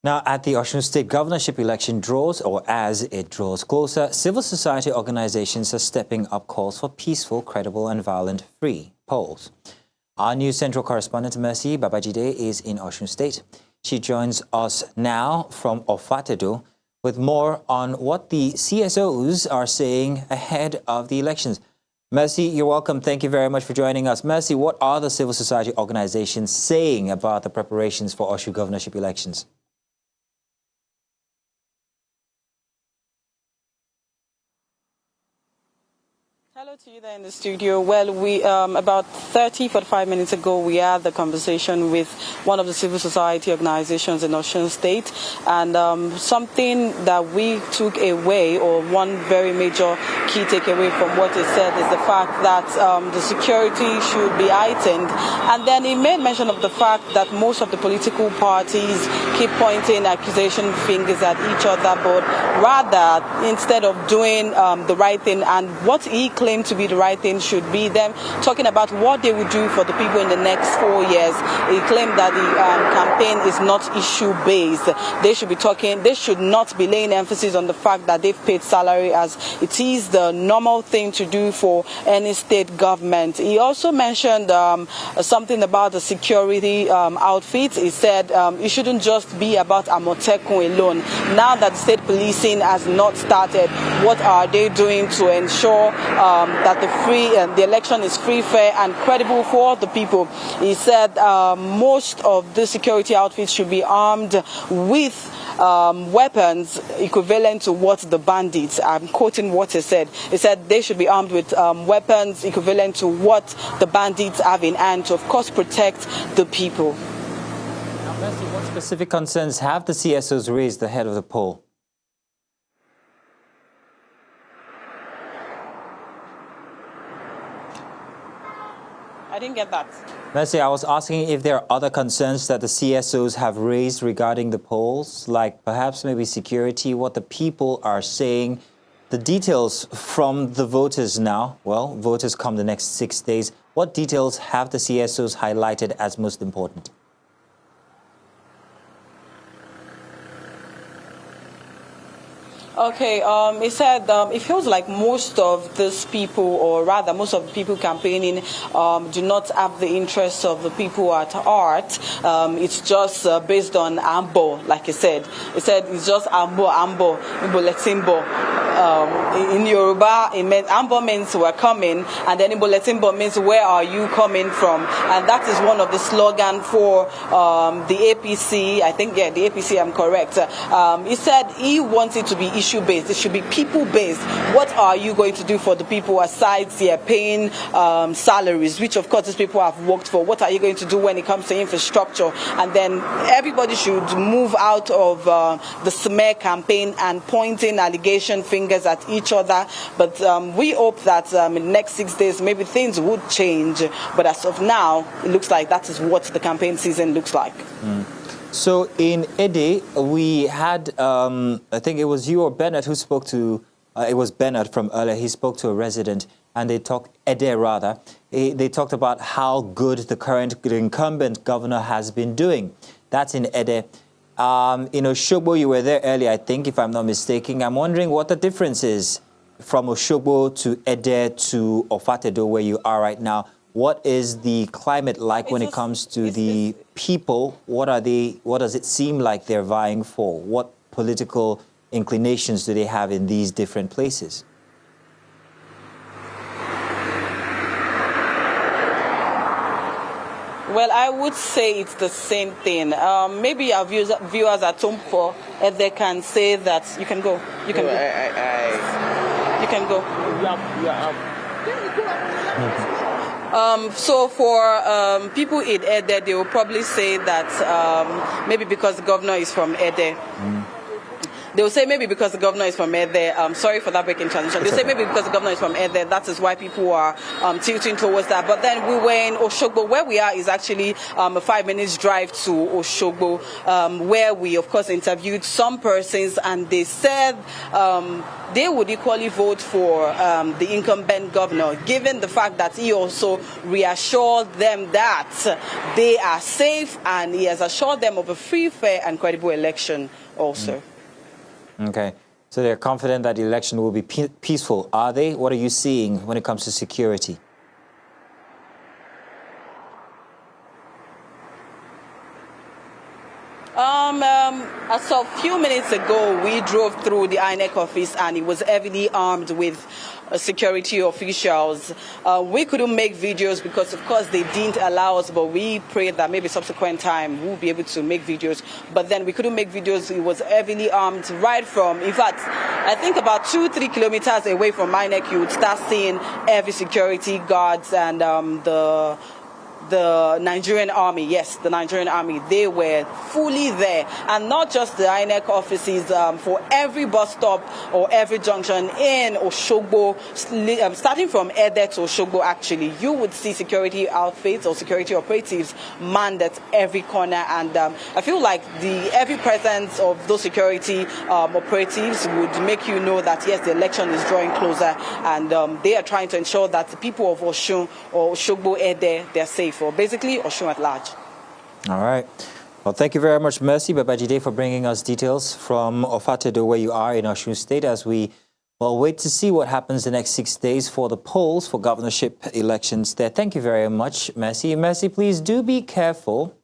Now, at the Osun State governorship election draws, or as it draws closer, civil society organizations are stepping up calls for peaceful, credible and violent-free polls. Our new central correspondent, Mercy Babajide, is in Osun State. She joins us now from Ofatedo with more on what the CSOs are saying ahead of the elections. Mercy, you're welcome. Thank you very much for joining us. Mercy, what are the civil society organizations saying about the preparations for Osun governorship elections? Hello to you there in the studio. Well, we about 45 minutes ago, we had the conversation with one of the civil society organizations in Osun State, and something that we took away, or one very major key takeaway from what he said, is the fact that the security should be heightened. And then he made mention of the fact that most of the political parties keep pointing accusation fingers at each other, but rather, instead of doing the right thing, and what he claimed to be the right thing should be them talking about what they would do for the people in the next 4 years. He claimed that the campaign is not issue-based. They should not be laying emphasis on the fact that they've paid salary, as it is the normal thing to do for any state government. He also mentioned something about the security outfits. He said it shouldn't just be about Amotekun alone. Now that state policing has not started, what are they doing to ensure that the election is free, fair and credible for the people? He said most of the security outfits should be armed with weapons equivalent to what the bandits, I'm quoting what he said. He said they should be armed with weapons equivalent to what the bandits have in hand to, of course, protect the people. Now, Mercy, what specific concerns have the CSOs raised ahead of the poll? I didn't get that. Mercy, I was asking if there are other concerns that the CSOs have raised regarding the polls, like perhaps maybe security, what the people are saying, the details from the voters now. Well, voters come the next 6 days. What details have the CSOs highlighted as most important? Okay, he said it feels like most of these people, or rather most of the people campaigning, do not have the interests of the people at heart. It's just based on ambo, like he said. He said it's just ambo, Iboletimbo. In Yoruba, it meant ambo means we're coming, and then Iboletimbo means where are you coming from? And that is one of the slogan for the APC. I think, yeah, the APC, I'm correct. He said he wants it to be issue-based. It should be people-based. What are you going to do for the people aside paying salaries, which of course these people have worked for? What are you going to do when it comes to infrastructure? And then everybody should move out of the smear campaign and pointing allegation fingers at each other. But we hope that in the next 6 days maybe things would change. But as of now, it looks like that is what the campaign season looks like. So in Ede, we had, I think it was you or Bernard who spoke to, it was Bernard from earlier, he spoke to a resident, and they talked, Ede rather, they talked about how good the incumbent governor has been doing. That's in Ede. In Osogbo, you were there earlier, I think, if I'm not mistaken. I'm wondering what the difference is from Osogbo to Ede to Ofatedo, where you are right now. What is the climate like when it comes to the people? What does it seem like they're vying for? What political inclinations do they have in these different places? Well, I would say it's the same thing. Maybe our viewers at home, if they can say that, you can go. You can go. You can go. So for people in Ede, they will probably say that maybe because the governor is from Ede. They'll say maybe because the governor is from Ede. Sorry for that breaking transition. They'll say maybe because the governor is from Ede, that is why people are tilting towards that. But then we were in Oshogbo. Where we are is actually a 5 minutes drive to Oshogbo, where we, of course, interviewed some persons, and they said they would equally vote for the incumbent governor, given the fact that he also reassured them that they are safe, and he has assured them of a free, fair, and credible election also. Okay. So they're confident that the election will be peaceful. Are they? What are you seeing when it comes to security? As of a few minutes ago, we drove through the INEC office, and it was heavily armed with security officials. We couldn't make videos because, of course, they didn't allow us, but we prayed that maybe subsequent time we'll be able to make videos. But then we couldn't make videos. It was heavily armed right from, in fact, I think about 2-3 kilometers away from INEC, you would start seeing heavy security guards and the Nigerian army. Yes, the Nigerian army, they were fully there. And not just the INEC offices, for every bus stop or every junction in Oshogbo, starting from Ede to Oshogbo, actually, you would see security outfits or security operatives manned at every corner. And I feel like the every presence of those security operatives would make you know that, yes, the election is drawing closer, and they are trying to ensure that the people of Osun or Oshogbo, Ede, they're safe, or basically Osun at large. All right. Well, thank you very much, Mercy Babajide, for bringing us details from Ofatedo, where you are in Osun State, as we wait to see what happens the next 6 days for the polls for governorship elections there. Thank you very much, Mercy. Mercy, please do be careful.